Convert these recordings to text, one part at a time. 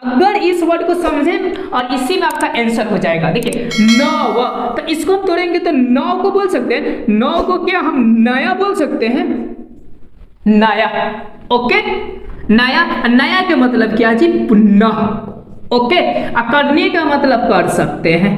अगर इस वर्ड को समझें और इसी में आपका आंसर हो जाएगा। देखिए नव, तो इसको हम तोड़ेंगे तो नव को बोल सकते हैं, नव को क्या हम नया बोल सकते हैं, नया। ओके, नया, नया के मतलब क्या जी, पुनः। ओके, अकरणीय का मतलब कर सकते हैं।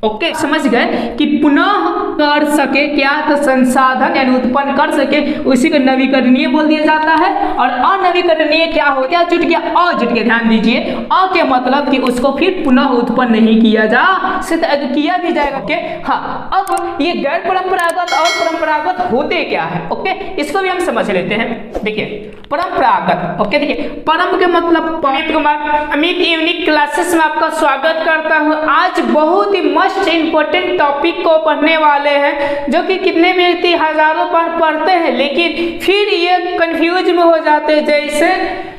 ओके, समझ गए कि पुनः कर सके क्या, तो संसाधन यानी उत्पन्न कर सके, उसी को नवीकरणीय बोल दिया जाता है। और अनवीकरणीय क्या हो, क्या जुट गया, अ जुट गया। ध्यान दीजिए, अ के मतलब कि उसको फिर पुनः उत्पन्न नहीं किया जा सकता, किया भी जाएगा। ओके, हाँ, अब ये गैर परंपरागत और परंपरागत होते क्या है, ओके, इसको भी हम समझ लेते हैं। देखिए परंपरागत, ओके, देखिए परम के मतलब अमित कुमार, अमित यूनिक क्लासेस में आपका स्वागत करता हूँ। आज बहुत ही मोस्ट इंपॉर्टेंट टॉपिक को पढ़ने वाले हैं, जो कि कितने व्यक्ति हजारों बार पढ़ते हैं लेकिन फिर ये कंफ्यूज में हो जाते हैं। जैसे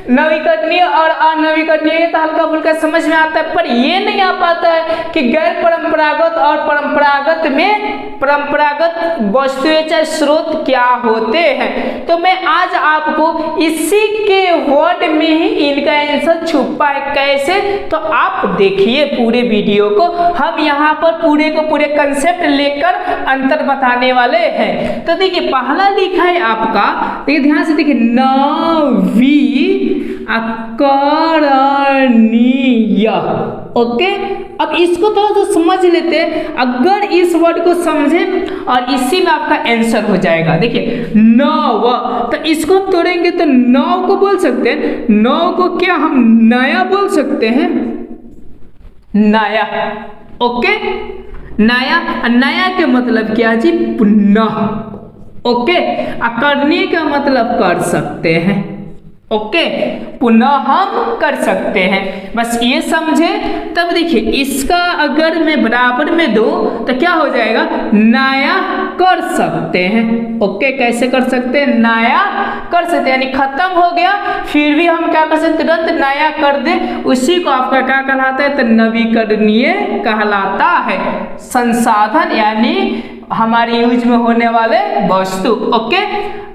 नवीकरणीय और अनवीकरणीय तो हल्का फुल्का समझ में आता है, पर ये नहीं आ पाता है कि गैर परंपरागत और परंपरागत में परंपरागत वस्तुएं चाहे स्रोत क्या होते हैं। तो मैं आज आपको इसी के वर्ड में ही इनका आंसर छुपा है। कैसे, तो आप देखिए पूरे वीडियो को, हम यहाँ पर पूरे को पूरे कंसेप्ट लेकर अंतर बताने वाले हैं। तो देखिए पहला लिखा है आपका, देखिए ध्यान से देखिए, नवी अकरणीय। ओके, अब इसको थोड़ा सा समझ लेते हैं। अगर इस वर्ड को समझें और इसी में आपका आंसर हो जाएगा। देखिए नव, तो इसको हम तोड़ेंगे तो नव को बोल सकते हैं, नव को क्या हम नया बोल सकते हैं, नया। ओके, नया, नया के मतलब क्या जी, पुनः। ओके, अकरणीय का मतलब कर सकते हैं। ओके, पुनः हम कर सकते हैं, बस ये समझे। तब देखिए इसका अगर मैं बराबर में दूं तो क्या हो जाएगा, नया कर सकते हैं। ओके, कैसे कर सकते हैं, नया कर सकते हैं, यानी खत्म हो गया फिर भी हम क्या कर सकते, तुरंत नया कर दे, उसी को आपका क्या कहलाता है, तो नवीकरणीय कहलाता है। संसाधन यानी हमारे यूज में होने वाले वस्तु। ओके,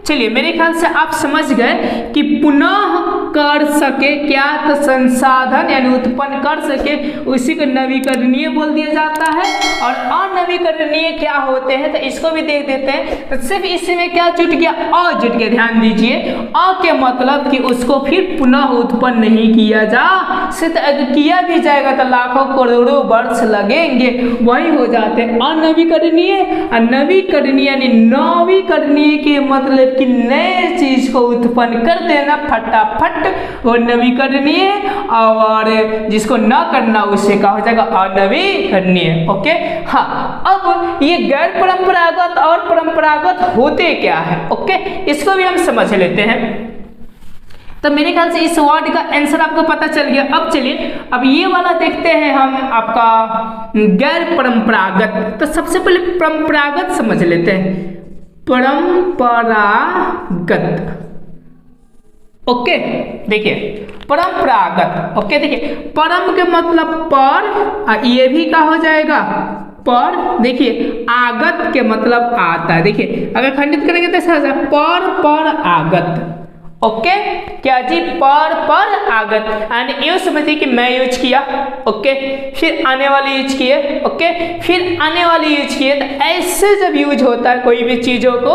चलिए मेरे ख्याल से आप समझ गए कि पुनः कर सके क्या, तो संसाधन यानी उत्पन्न कर सके, उसी को नवीकरणीय बोल दिया जाता है। और अनवीकरणीय क्या होते हैं, तो इसको भी देख देते हैं। तो सिर्फ इसी में क्या जुट गया, अ जुट गया। ध्यान दीजिए, अ के मतलब कि उसको फिर पुनः उत्पन्न नहीं किया जा सकता, अगर किया भी जाएगा तो लाखों करोड़ों वर्ष लगेंगे, वही हो जाते हैं अनवीकरणीय। नवीकरणीय यानी नवीकरणीय के मतलब कि नए चीज को उत्पन्न कर देना फटाफट, वो नवीकरणीय। और जिसको न करना उसे कहा हो जाएगा अनवीकरणीय। ओके, हाँ, अब ये गैर परंपरागत और परंपरागत होते क्या है, ओके, इसको भी हम समझ लेते हैं। तो मेरे ख्याल से इस वर्ड का आंसर आपको पता चल गया। अब चलिए अब ये वाला देखते हैं हम, आपका गैर परंपरागत। तो सबसे पहले परंपरागत समझ लेते हैं, परंपरागत। ओके, देखिए परंपरागत। ओके, देखिए परम के मतलब पर, ये भी क्या हो जाएगा, पर। देखिए आगत के मतलब आता है। देखिए अगर खंडित करेंगे तो ऐसा पर आगत। ओके, क्या जी, पर आगत, यानी यूँ समझिए कि मैं यूज किया, ओके, फिर आने वाले यूज किए, ओके, फिर आने वाले यूज किए। तो ऐसे जब यूज होता है कोई भी चीजों को,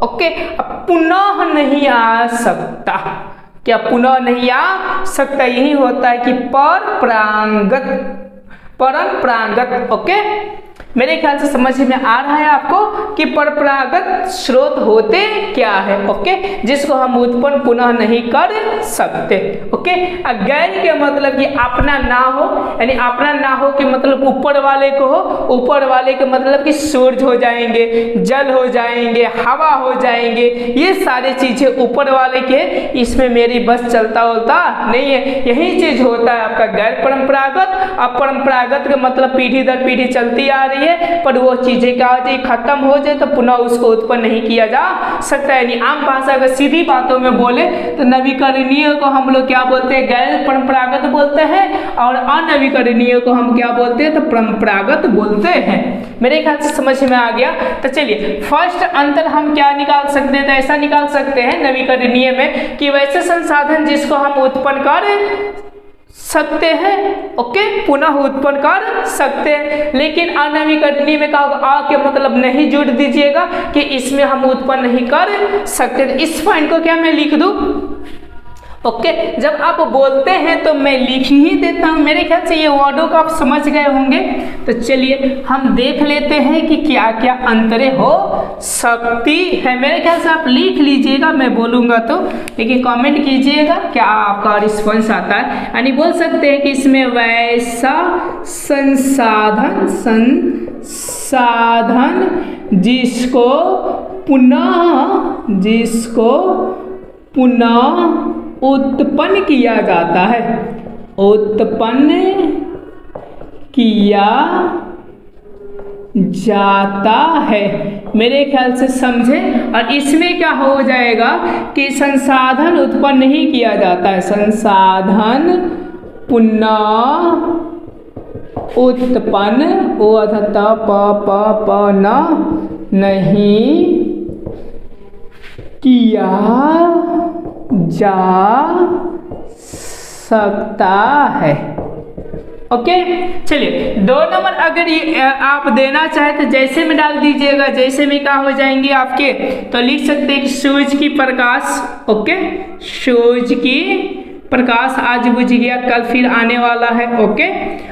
ओके, अब पुनः नहीं आ सकता, क्या पुनः नहीं आ सकता, यही होता है कि परंपरागत। ओके, मेरे ख्याल से समझ में आ रहा है आपको कि परंपरागत स्रोत होते क्या है, ओके, जिसको हम उत्पन्न पुनः नहीं कर सकते। ओके, गैर के मतलब कि अपना ना हो, यानी अपना ना हो के मतलब ऊपर वाले को हो, ऊपर वाले के मतलब कि सूरज हो जाएंगे, जल हो जाएंगे, हवा हो जाएंगे, ये सारी चीजें ऊपर वाले के, इसमें मेरी बस चलता होता नहीं है। यही चीज होता है आपका गैर परंपरागत। अब परंपरागत का मतलब पीढ़ी दर पीढ़ी चलती आ रही है, पर वो चीजें क्या हो जाए, खत्म हो जाए तो पुनः उसको उत्पन्न नहीं किया जा सकता है। यानी आम भाषा अगर सीधी बातों में बोले तो नवीकरणीय को हम लोग क्या बोलते हैं, गैर परंपरागत बोलते हैं, और अनवीकरणीय को हम क्या बोलते हैं, तो परंपरागत बोलते हैं। मेरे ख्याल से समझ में आ गया। तो चलिए फर्स्ट अंतर हम क्या निकाल सकते हैं, तो ऐसा निकाल सकते हैं नवीकरणीय में कि वैसे संसाधन जिसको हम उत्पन्न कर सकते हैं, ओके, पुनः उत्पन्न कर सकते हैं। लेकिन अनवीकरणीय में क्या होगा, आ के मतलब नहीं जोड़ दीजिएगा कि इसमें हम उत्पन्न नहीं कर सकते। इस पॉइंट को क्या मैं लिख दूं, ओके। जब आप बोलते हैं तो मैं लिख ही देता हूं। मेरे ख्याल से ये वर्डों को आप समझ गए होंगे। तो चलिए हम देख लेते हैं कि क्या क्या अंतरें हो सकती है। मेरे ख्याल से आप लिख लीजिएगा, मैं बोलूंगा तो, लेकिन कमेंट कीजिएगा क्या आपका रिस्पॉन्स आता है। यानी बोल सकते हैं कि इसमें वैसा संसाधन जिसको पुनः उत्पन्न किया जाता है, उत्पन्न किया जाता है। मेरे ख्याल से समझे। और इसमें क्या हो जाएगा कि संसाधन उत्पन्न नहीं किया जाता है, संसाधन पुनः उत्पन्न ओ अथवा प न नहीं किया जा सकता है, ओके। चलिए 2 नंबर अगर ये आप देना चाहे तो जैसे में डाल दीजिएगा, जैसे में क्या हो जाएंगे आपके, तो लिख सकते हैं कि सूरज की प्रकाश, ओके, सूरज की प्रकाश आज बुझ गया, कल फिर आने वाला है, ओके।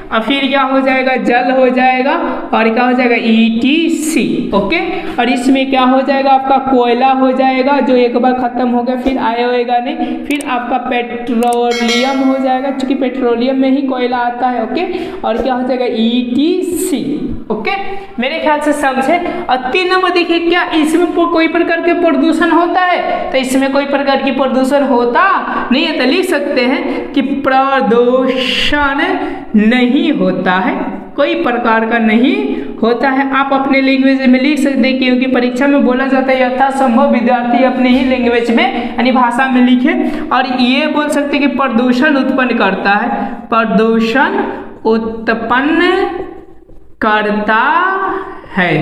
और फिर क्या हो जाएगा, जल हो जाएगा, और क्या हो जाएगा ETC, ओके। और इसमें क्या हो जाएगा आपका कोयला हो जाएगा, जो एक बार खत्म हो गया फिर आएगा नहीं। फिर आपका पेट्रोलियम हो जाएगा, क्योंकि पेट्रोलियम में ही कोयला आता है, ओके। और क्या हो जाएगा ETC, ओके। मेरे ख्याल से समझे। और 3 नंबर देखिए, क्या इसमें कोई प्रकार के प्रदूषण होता है, तो इसमें कोई प्रकार की प्रदूषण होता नहीं है, तो लिख सकते हैं कि प्रदूषण नहीं होता है, कोई प्रकार का नहीं होता है। आप अपने लैंग्वेज में लिख सकते हैं, क्योंकि परीक्षा में बोला जाता है यथासंभव विद्यार्थी अपने ही लैंग्वेज में यानी भाषा में लिखे। और ये बोल सकते हैं कि प्रदूषण उत्पन्न करता है, प्रदूषण उत्पन्न करता है,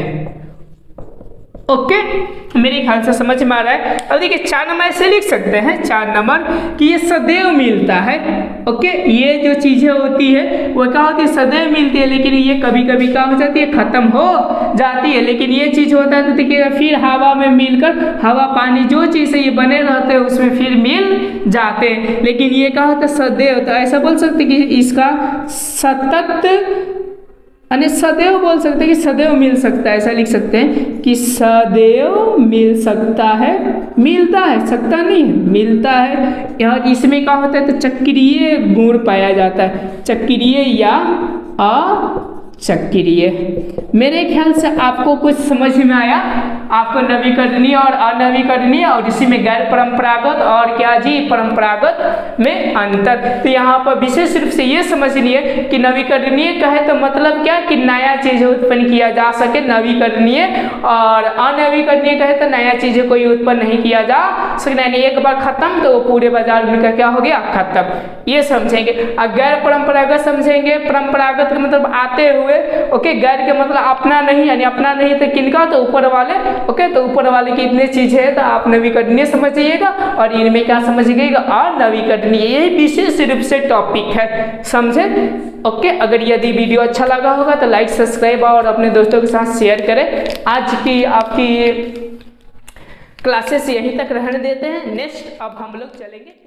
ओके। मेरे ख्याल से समझ में आ रहा है। अब देखिए 4 नंबर ऐसे लिख सकते हैं, 4 नंबर कि ये सदैव मिलता है, ओके। ये जो चीजें होती है वो क्या होती है, सदैव मिलती है, लेकिन ये कभी कभी क्या हो जाती है, खत्म हो जाती है। लेकिन ये चीज होता है तो देखिएगा फिर हवा में मिलकर, हवा पानी जो चीज है ये बने रहते हैं, उसमें फिर मिल जाते हैं। लेकिन ये क्या होता है, सदैव। तो ऐसा बोल सकते कि इसका सतत यानी सदैव बोल सकते हैं कि सदैव मिल सकता है, ऐसा लिख सकते हैं कि सदैव मिल सकता है, मिलता है, सकता नहीं है, मिलता है। और इसमें क्या होता है, तो चक्रीय गुण पाया जाता है, चक्रीय या अचक्रीय। मेरे ख्याल से आपको कुछ समझ में आया, आपको नवीकरणीय और अनवीकरणीय और इसी में गैर परंपरागत और क्या जी परंपरागत में अंतर। तो यहाँ पर विशेष रूप से ये समझिए कि नवीकरणीय कहे तो मतलब क्या कि नया चीज उत्पन्न किया जा सके नवीकरणीय, और अनवीकरणीय कहे तो नया चीज कोई उत्पन्न नहीं किया जा सके, यानी एक बार खत्म तो पूरे बाजार में क्या हो गया, खत्म। ये समझेंगे। और गैर परंपरागत समझेंगे, परंपरागत का मतलब आते हुए, ओके। गैर के मतलब अपना नहीं, यानी अपना नहीं तो किनका, तो ऊपर वाले, ओके। तो ऊपर वाले की इतनी चीज है तो आप नवीकरणीय समझिएगा, और इनमें क्या समझिएगा, अनवीकरणीय। ये विशेष रूप से टॉपिक है, समझे, ओके। अगर यदि वीडियो अच्छा लगा होगा तो लाइक सब्सक्राइब और अपने दोस्तों के साथ शेयर करें। आज की आपकी क्लासेस यहीं तक रहने देते हैं, नेक्स्ट अब हम लोग चलेंगे।